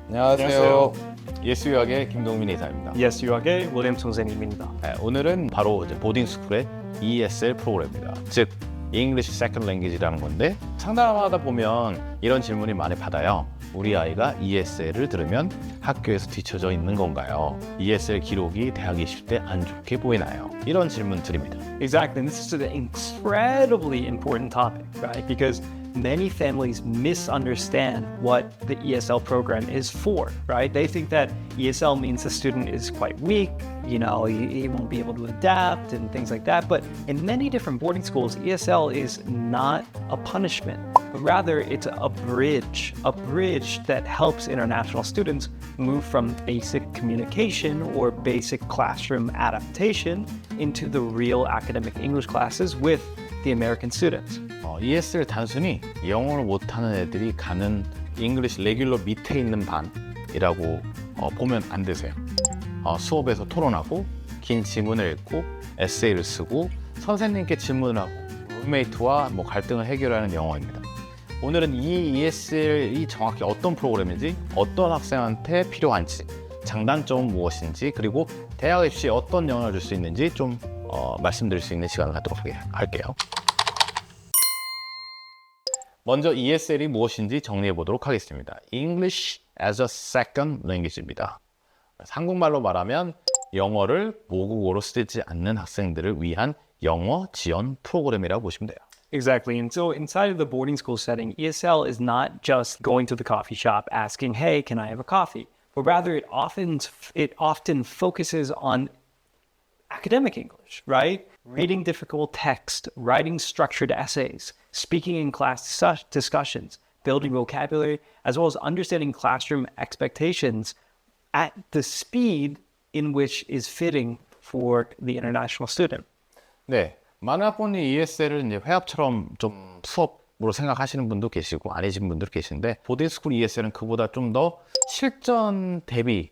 안녕하세요. 예수유학의 김동민 이사입니다. Yes, 유학의 윌리엄 선생님입니다. 네, 오늘은 바로 이제 보딩스쿨의 ESL 프로그램입니다. 즉, English Second Language라는 건데 상담하다 보면 이런 질문이 많이 받아요. 우리 아이가 ESL을 들으면 학교에서 뒤처져 있는 건가요? ESL 기록이 대학 입시 때 안 좋게 보이나요? 이런 질문 드립니다. Exactly, and this is an incredibly important topic, right? Because many families misunderstand what the ESL program is for, right? They think that ESL means the student is quite weak, he won't be able to adapt and things like that. But in many different boarding schools, ESL is not a punishment, but rather it's a bridge that helps international students move from basic communication or basic classroom adaptation into the real academic English classes with the American students. ESL 단순히 영어를 못하는 애들이 가는 English 레귤러 밑에 있는 반이라고 보면 안 되세요. 수업에서 토론하고 긴 지문을 읽고 에세이를 쓰고 선생님께 질문을 하고 룸메이트와 갈등을 해결하는 영어입니다. 오늘은 이 ESL이 정확히 어떤 프로그램인지, 어떤 학생한테 필요한지, 장단점은 무엇인지, 그리고 대학 입시에 어떤 영향을 줄 수 있는지 좀 말씀드릴 수 있는 시간을 갖도록 할게요. 먼저 ESL이 무엇인지 정리해 보도록 하겠습니다. English as a Second Language입니다. 한국말로 말하면 영어를 모국어로 쓰지 않는 학생들을 위한 영어 지원 프로그램이라고 보시면 돼요. Exactly. And so inside of the boarding school setting, ESL is not just going to the coffee shop asking, hey, can I have a coffee? But rather it often focuses on academic English, right? Reading difficult text, writing structured essays, speaking in class discussions, building vocabulary, as well as understanding classroom expectations at the speed in which is fitting for the international student. 네, 많은 학부모님 ESL을 이제 회합처럼 좀 수업으로 생각하시는 분도 계시고 아니신 분도 계신데 보딩스쿨 ESL은 그보다 좀 더 실전 대비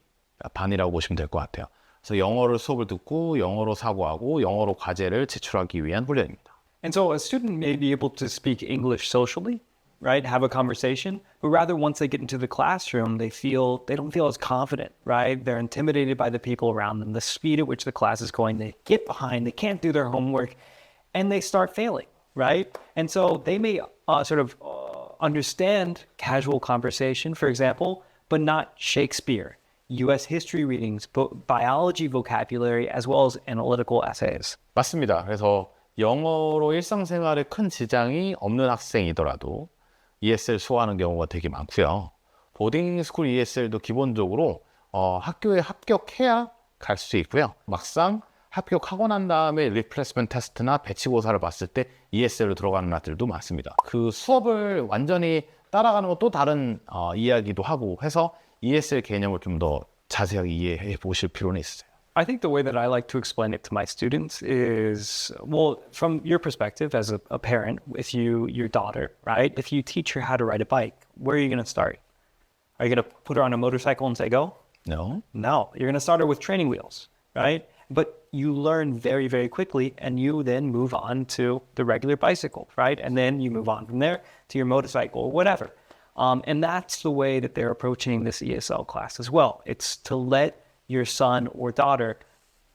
반이라고 보시면 될 것 같아요. 그래서 영어를 수업을 듣고 영어로 사고하고 영어로 과제를 제출하기 위한 훈련입니다. And so a student may be able to speak English socially, right? Have a conversation, but rather once they get into the classroom, they don't feel as confident, right? They're intimidated by the people around them, the speed at which the class is going. They get behind, they can't do their homework, and they start failing, right? And so they may understand casual conversation, for example, but not Shakespeare, U.S. history readings, biology vocabulary, as well as analytical essays. 맞습니다. 그래서 영어로 일상생활에 큰 지장이 없는 학생이더라도 ESL 수강하는 경우가 되게 많고요. 보딩스쿨 ESL도 기본적으로 학교에 합격해야 갈 수 있고요. 막상 합격하고 난 다음에 리플레이스먼트 테스트나 배치고사를 봤을 때 ESL로 들어가는 학들도 많습니다. 그 수업을 완전히 따라가는 것도 다른 이야기도 하고 해서 ESL 개념을 좀 더 자세하게 이해해 보실 필요는 있어요. I think the way that I like to explain it to my students is, well, from your perspective as a parent, with your daughter, right? If you teach her how to ride a bike, where are you going to start? Are you going to put her on a motorcycle and say, go? No. No, you're going to start her with training wheels, right? But you learn very, very quickly, and you then move on to the regular bicycle, right? And then you move on from there to your motorcycle or whatever. And that's the way that they're approaching this ESL class as well. It's to let your son or daughter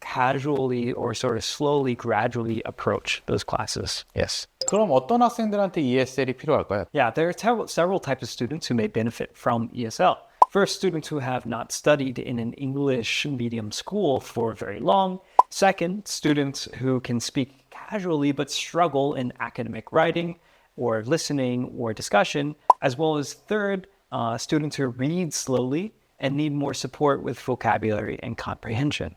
casually or sort of slowly, gradually approach those classes. Yes. 그럼 어떤 학생들한테 ESL이 필요할까요? Yeah, there are several types of students who may benefit from ESL. First, students who have not studied in an English medium school for very long. Second, students who can speak casually but struggle in academic writing or listening or discussion, as well as third, students who read slowly and need more support with vocabulary and comprehension.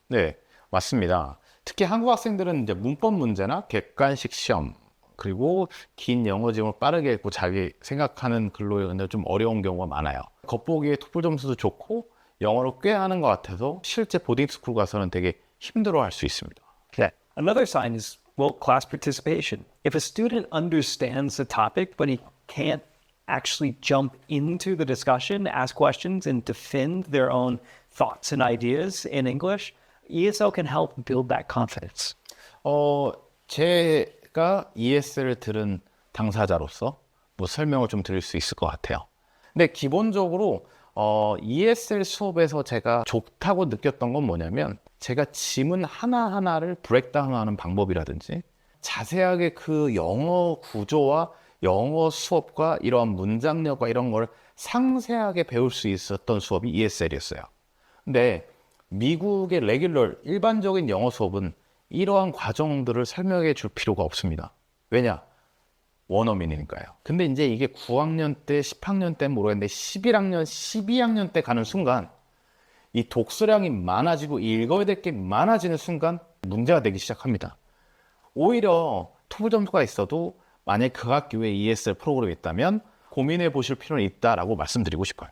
네, 맞습니다. 특히 한국 학생들은 이제 문법 문제나 객관식 시험 그리고 긴 영어 지문을 빠르게 읽고 자기 생각하는 글로 읽는데 좀 어려운 경우가 많아요. 겉보기에 토플 점수도 좋고 영어를 꽤 하는 것 같아서 실제 보딩스쿨 가서는 되게 힘들어할 수 있습니다. Yeah. Another sign is, well, class participation. If a student understands the topic, but he can't actually jump into the discussion, ask questions, and defend their own thoughts and ideas in English, ESL can help build that confidence. 제가 ESL을 들은 당사자로서 설명을 좀 드릴 수 있을 것 같아요. 근데 기본적으로 ESL 수업에서 제가 좋다고 느꼈던 건 뭐냐면 제가 지문 하나하나를 브레이크다운하는 방법이라든지 자세하게 그 영어 구조와 영어 수업과 이러한 문장력과 이런 걸 상세하게 배울 수 있었던 수업이 ESL이었어요. 근데 미국의 레귤러 일반적인 영어 수업은 이러한 과정들을 설명해 줄 필요가 없습니다. 왜냐? 원어민이니까요. 근데 이제 이게 9학년 때, 10학년 때 모르겠는데 11학년, 12학년 때 가는 순간 이 독서량이 많아지고 읽어야 될 게 많아지는 순간 문제가 되기 시작합니다. 오히려 토플 점수가 있어도 만약 그 학교에 ESL 프로그램이 있다면 고민해 보실 필요는 있다라고 말씀드리고 싶어요.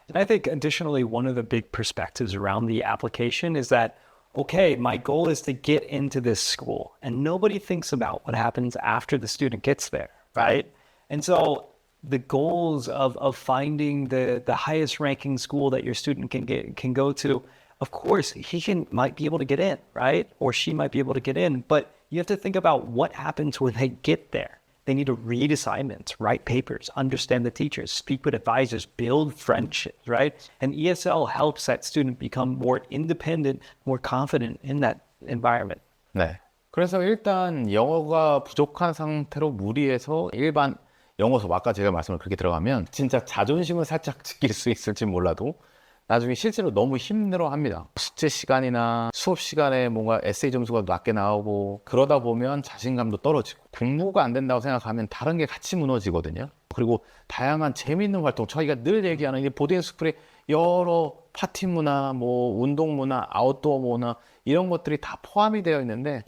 And I think additionally, one of the big perspectives around the application is that, okay, my goal is to get into this school, and nobody thinks about what happens after the student gets there, right? And so the goals of finding the highest ranking school that your student can go to, of course, might be able to get in, right? Or she might be able to get in, but you have to think about what happens when they get there. They need to read assignments, write papers, understand the teachers, speak with advisors, build friendships, right? And ESL helps that student become more independent, more confident in that environment. 네. 그래서 일단 영어가 부족한 상태로 무리해서 일반 영어 수업, 아까 제가 말씀을 그렇게 들어가면 진짜 자존심을 살짝 지킬 수 있을지 몰라도 나중에 실제로 너무 힘들어 합니다. 숙제 시간이나 수업 시간에 뭔가 에세이 점수가 낮게 나오고 그러다 보면 자신감도 떨어지고 공부가 안 된다고 생각하면 다른 게 같이 무너지거든요. 그리고 다양한 재미있는 활동, 저희가 늘 얘기하는 이 보딩 스쿨의 여러 파티 문화, 뭐 운동 문화, 아웃도어 문화 이런 것들이 다 포함이 되어 있는데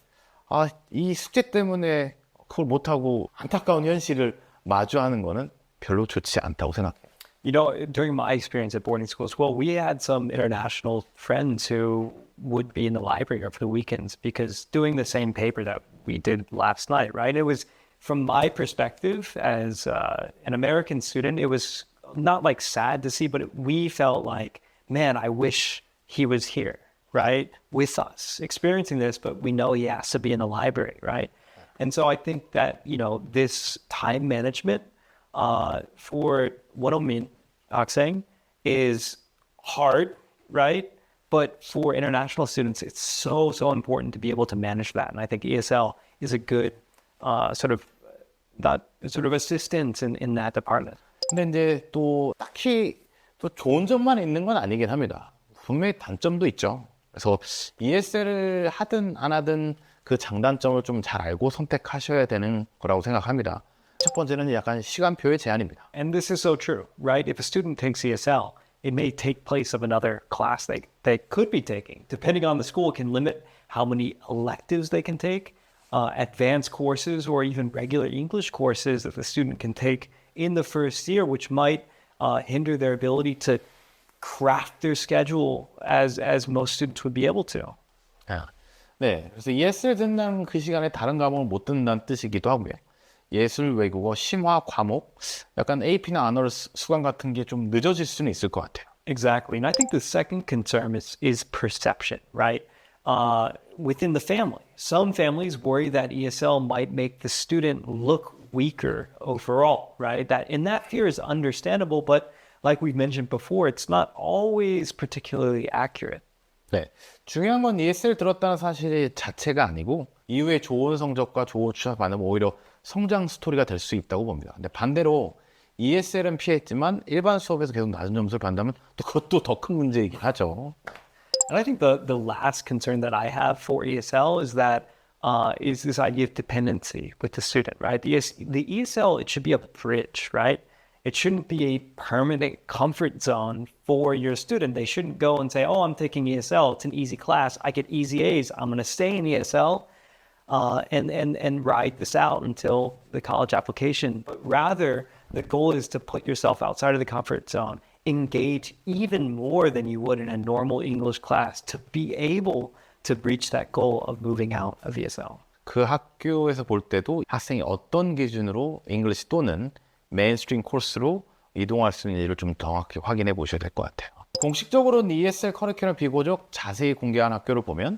이 숙제 때문에 그걸 못하고 안타까운 현실을 마주하는 거는 별로 좋지 않다고 생각해요. You know, during my experience at boarding school as well, we had some international friends who would be in the library over the weekends because doing the same paper that we did last night, right? It was, from my perspective as an American student, it was not like sad to see, but we felt like, man, I wish he was here, right? With us, experiencing this, but we know he has to be in the library, right? And so I think that, you know, this time management for 원어민 학생 is hard, right? But for international students, it's so important to be able to manage that. And I think ESL is a good sort of assistance in that department. 근데 이제 또 딱히 또 좋은 점만 있는 건 아니긴 합니다. 분명히 단점도 있죠. 그래서 ESL을 하든 안 하든 그 장단점을 좀 잘 알고 선택하셔야 되는 거라고 생각합니다. 첫 번째는 약간 시간표의 제한입니다. And this is so true, right? If a student takes ESL, it may take place of another class they could be taking. Depending on the school, it can limit how many electives they can take, advanced courses, or even regular English courses that the student can take in the first year, which might hinder their ability to craft their schedule as most students would be able to. 네, 그래서 ESL 듣는 그 시간에 다른 과목을 못 듣는다는 뜻이기도 하고요. 예술, 외국어, 심화 과목, 약간 AP나 아너스 수강 같은 게 좀 늦어질 수는 있을 것 같아요. Exactly. And I think the second concern is perception, right? Within the family. Some families worry that ESL might make the student look weaker overall, right? And that fear is understandable, but like we've mentioned before, it's not always particularly accurate. 네, 중요한 건 ESL 들었다는 사실 자체가 아니고 이후에 좋은 성적과 좋은 취업 받으면 오히려 성장 스토리가 될 수 있다고 봅니다. 근데 반대로 ESL은 피했지만 일반 수업에서 계속 낮은 점수를 받는다면 또 그것도 더 큰 문제이긴 하죠. And I think the last concern that I have for ESL is that is this idea of dependency with the student, right? The ESL, it should be a bridge, right? It shouldn't be a permanent comfort zone for your student. They shouldn't go and say, oh, I'm taking ESL. It's an easy class. I get easy A's. I'm going to stay in ESL and ride this out until the college application. But rather, the goal is to put yourself outside of the comfort zone, engage even more than you would in a normal English class to be able to reach that goal of moving out of ESL. 그 학교에서 볼 때도 학생이 어떤 기준으로 잉글리시 또는 메인스트림 코스로 이동할 수 있는지를 좀 정확히 확인해 보셔야 될 것 같아요. 공식적으로는 ESL 커리큘럼 비교적 자세히 공개한 학교를 보면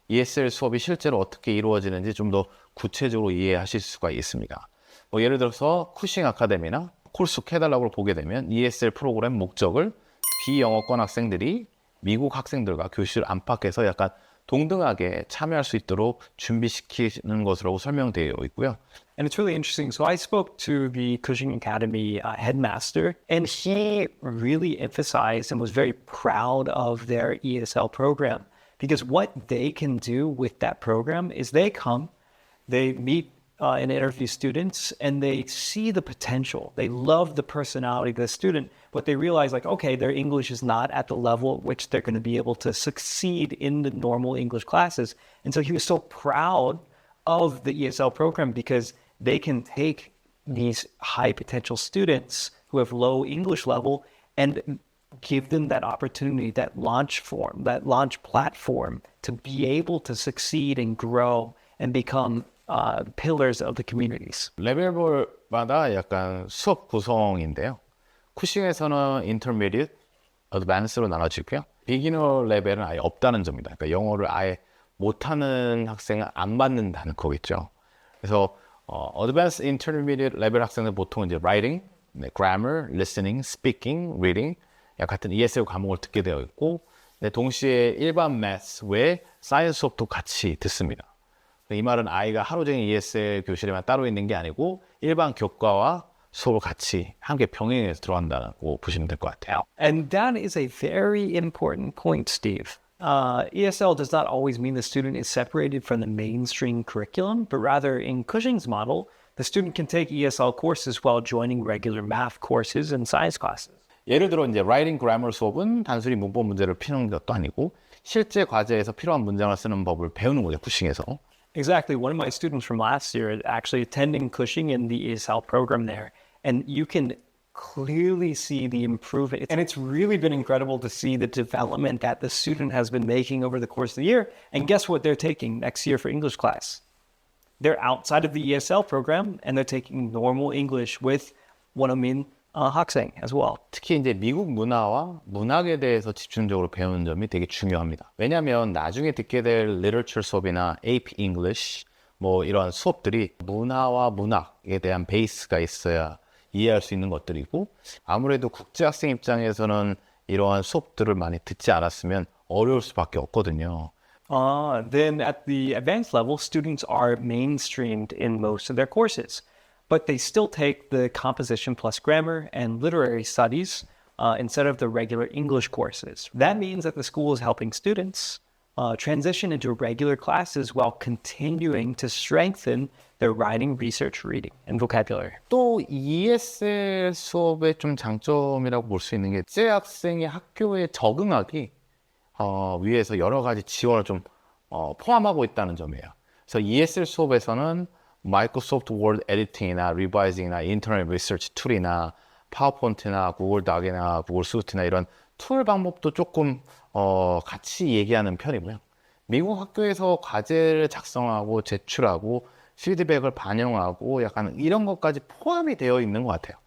ESL 수업이 실제로 어떻게 이루어지는지 좀 더 구체적으로 이해하실 수가 있습니다. 뭐 예를 들어서 쿠싱 아카데미나 콜스uk 해달라고 보게 되면 ESL 프로그램 목적을 비영어권 학생들이 미국 학생들과 교실 안팎에서 약간 동등하게 참여할 수 있도록 준비시키는 것으로 설명되어 있고요. And it's really interesting. So I spoke to the Cushing Academy headmaster, and he really emphasized and was very proud of their ESL program because what they can do with that program is they come, they meet and interview students, and they see the potential. They love the personality of the student, but they realize like, okay, their English is not at the level at which they're going to be able to succeed in the normal English classes. And so he was so proud of the ESL program because they can take these high potential students who have low English level and give them that opportunity, that launch form, that launch platform to be able to succeed and grow and become pillars of the communities. 레벨별마다 약간 수업 구성인데요. 쿠싱에서는 Intermediate, Advanced로 나눠지고요. 비기너 레벨은 아예 없다는 점입니다. 그러니까 영어를 아예 못하는 학생은 안 받는다는 거겠죠. 그래서 Advanced Intermediate 레벨 학생은 보통 이제 Writing, Grammar, Listening, Speaking, Reading 같은 ESL 과목을 듣게 되어 있고, 동시에 일반 Math 외에 사이언스 수업도 같이 듣습니다. 이 말은 아이가 하루 종일 ESL 교실에만 따로 있는 게 아니고 일반 교과와 수업을 같이 함께 병행해서 들어간다고 보시면 될 것 같아요. And that is a very important point, Steve. ESL does not always mean the student is separated from the mainstream curriculum, but rather in Cushing's model, the student can take ESL courses while joining regular math courses and science classes. 예를 들어 이제 Writing Grammar 수업은 단순히 문법 문제를 푸는 것도 아니고 실제 과제에서 필요한 문장을 쓰는 법을 배우는 거죠, 쿠싱에서. Exactly. One of my students from last year actually attending Cushing in the ESL program there. And you can clearly see the improvement. And it's really been incredible to see the development that the student has been making over the course of the year. And guess what they're taking next year for English class? They're outside of the ESL program and they're taking normal English with 원어민 학생 as well. 특히 이제 미국 문화와 문학에 대해서 집중적으로 배우는 점이 되게 중요합니다. 왜냐하면 나중에 듣게 될 literature 수업이나 AP English 뭐 이런 수업들이 문화와 문학에 대한 베이스가 있어야 이해할 수 있는 것들이고, 아무래도 국제 학생 입장에서는 이러한 수업들을 많이 듣지 않았으면 어려울 수밖에 없거든요. Then at the advanced level, students are mainstreamed in most of their courses. But they still take the composition plus grammar and literary studies instead of the regular English courses. That means that the school is helping students transition into regular classes while continuing to strengthen their writing, research, reading, and vocabulary. 또 ESL 수업의 좀 장점이라고 볼 수 있는 게 국제 학생이 학교에 적응하기 위해서 여러 가지 지원을 좀 포함하고 있다는 점이에요. 그래서 ESL 수업에서는 마이크로소프트 워드 에디팅이나 리바이징이나 인터넷 리서치 툴이나 파워포인트나 구글 닥이나 구글 수트나 이런 툴 방법도 조금 같이 얘기하는 편이고요. 미국 학교에서 과제를 작성하고 제출하고 피드백을 반영하고 약간 이런 것까지 포함이 되어 있는 것 같아요.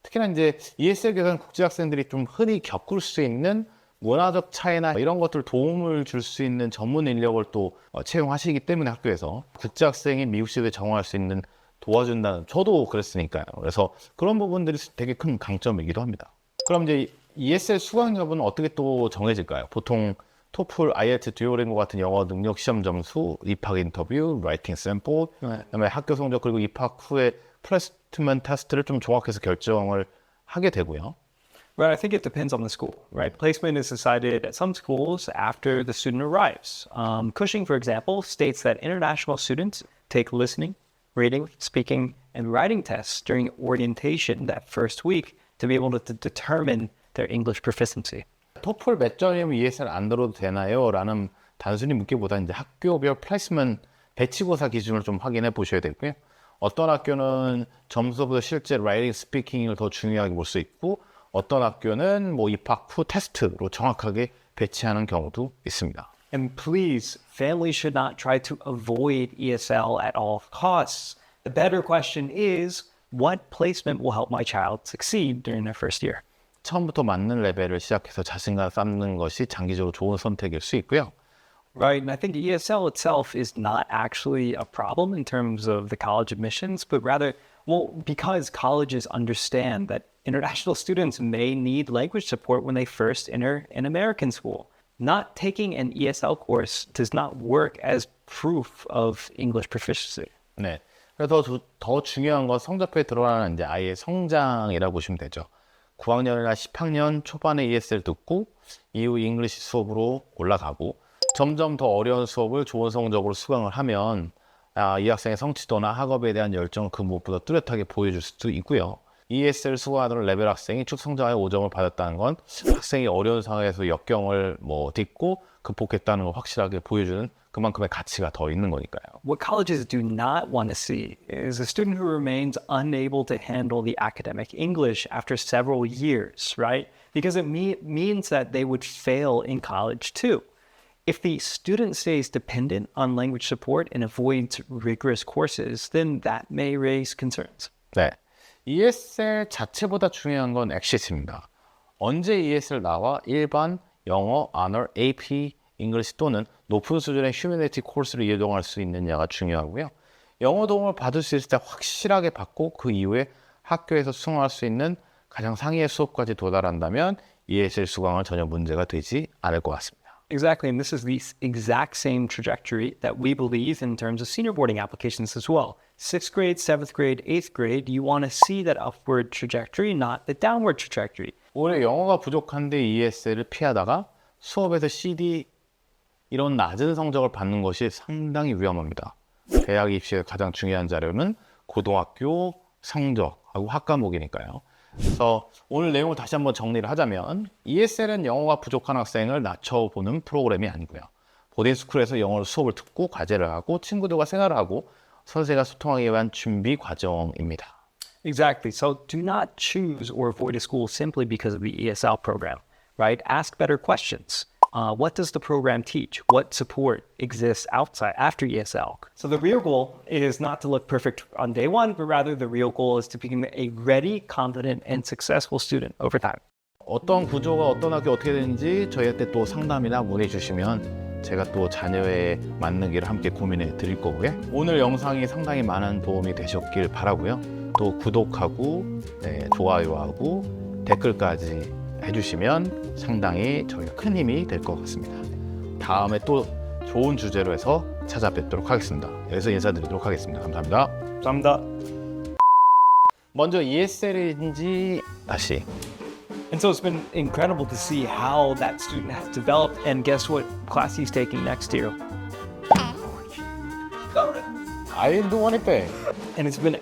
특히나 이제 ESL 교사는 국제 학생들이 좀 흔히 겪을 수 있는 문화적 차이나 이런 것들 도움을 줄 수 있는 전문 인력을 또 채용하시기 때문에 학교에서 국제 학생이 미국 시대에 적응할 수 있는 도와준다는, 저도 그랬으니까요. 그래서 그런 부분들이 되게 큰 강점이기도 합니다. 그럼 이제 ESL 수강 여부는 어떻게 또 정해질까요? 보통 토플, IELTS, 듀오링고 같은 영어 능력 시험 점수, 입학 인터뷰, 라이팅 샘플, 그다음에 학교 성적, 그리고 입학 후에 플레이스먼트 테스트를 좀 종합해서 결정을 하게 되고요. Right, I think it depends on the school, right? Placement is decided at some schools after the student arrives. Cushing, for example, states that international students take listening, reading, speaking, and writing tests during orientation that first week to be able to determine their English proficiency. 토플 몇 점이면 ESL 안 들어도 되나요? 라는 단순히 묻기보다 이제 학교별 플레이스먼트 배치고사 기준을 좀 확인해 보셔야 되고요. 어떤 학교는 점수보다 실제 라이팅, 스피킹을 더 중요하게 볼 수 있고, 어떤 학교는 뭐 입학 후 테스트로 정확하게 배치하는 경우도 있습니다. And please, families should not try to avoid ESL at all costs. The better question is, what placement will help my child succeed during their first year? 처음부터 맞는 레벨을 시작해서 자신감 쌓는 것이 장기적으로 좋은 선택일 수 있고요. Right, and I think ESL itself is not actually a problem in terms of the college admissions, but rather, well, because colleges understand that international students may need language support when they first enter an American school. Not taking an ESL course does not work as proof of English proficiency. 네. 그래서 더 중요한 건 성적표에 드러나는 이제 아이의 성장이라고 보시면 되죠. 9학년이나 10학년 초반에 ESL 듣고 이후 잉글리시 수업으로 올라가고 점점 더 어려운 수업을 좋은 성적으로 수강을 하면 이 학생의 성취도나 학업에 대한 열정을 그 무엇보다 뚜렷하게 보여줄 수도 있고요. ESL 수강하던 레벨 학생이 축성장애 5점을 받았다는 건 학생이 어려운 상황에서 역경을 딛고 극복했다는 걸 확실하게 보여주는 그만큼의 가치가 더 있는 거니까요. What colleges do not want to see is a student who remains unable to handle the academic English after several years, right? Because it means that they would fail in college too. If the student stays dependent on language support and avoids rigorous courses, then that may raise concerns. 네, ESL 자체보다 중요한 건 엑시스입니다. 언제 ESL 나와 일반, 영어, 언어, AP, 잉글리시 또는 높은 수준의 휴머니티 코र्스를 이용할 수 있느냐가 중요하고요. 영어 도움을 받을 수 있을 때 확실하게 받고 그 이후에 학교에서 수강할 수 있는 가장 상위의 수업까지 도달한다면 ESL 수강은 전혀 문제가 되지 않을 것 같습니다. Exactly, and this is the exact same trajectory that we believe in terms of senior boarding applications as well. 6th grade, 7th grade, 8th grade, you want to see that upward trajectory, not the downward trajectory. 올해 영어가 부족한데 ESL을 피하다가 수업에서 CD 이런 낮은 성적을 받는 것이 상당히 위험합니다. 대학 입시에 가장 중요한 자료는 고등학교 성적하고 학과목이니까요. 그래서 오늘 내용을 다시 한번 정리를 하자면 ESL은 영어가 부족한 학생을 낮춰보는 프로그램이 아니고요. 보딩스쿨에서 영어로 수업을 듣고 과제를 하고 친구들과 생활을 하기 선생과 소통하기 위한 준비 과정입니다. Exactly. So do not choose or avoid a school simply because of the ESL program, right? Ask better questions. What does the program teach? What support exists outside after ESL? So the real goal is not to look perfect on day one, but rather the real goal is to become a ready, confident, and successful student over time. 어떤 구조가 어떤 학교 어떻게 되는지 저희한테 또 상담이나 문의 주시면 제가 또 자녀에 맞는 길을 함께 고민해 드릴 거고요. 오늘 영상이 상당히 많은 도움이 되셨길 바라고요. 또 구독하고 좋아요하고 댓글까지 해주시면 상당히 저희 큰 힘이 될 것 같습니다. 다음에 또 좋은 주제로 해서 찾아뵙도록 하겠습니다. 여기서 인사드리도록 하겠습니다. 감사합니다. 감사합니다. 먼저 ESL인지 다시. And so it's been incredible to see how that student has developed. And guess what class he's taking next year? I don't want it back. And it's been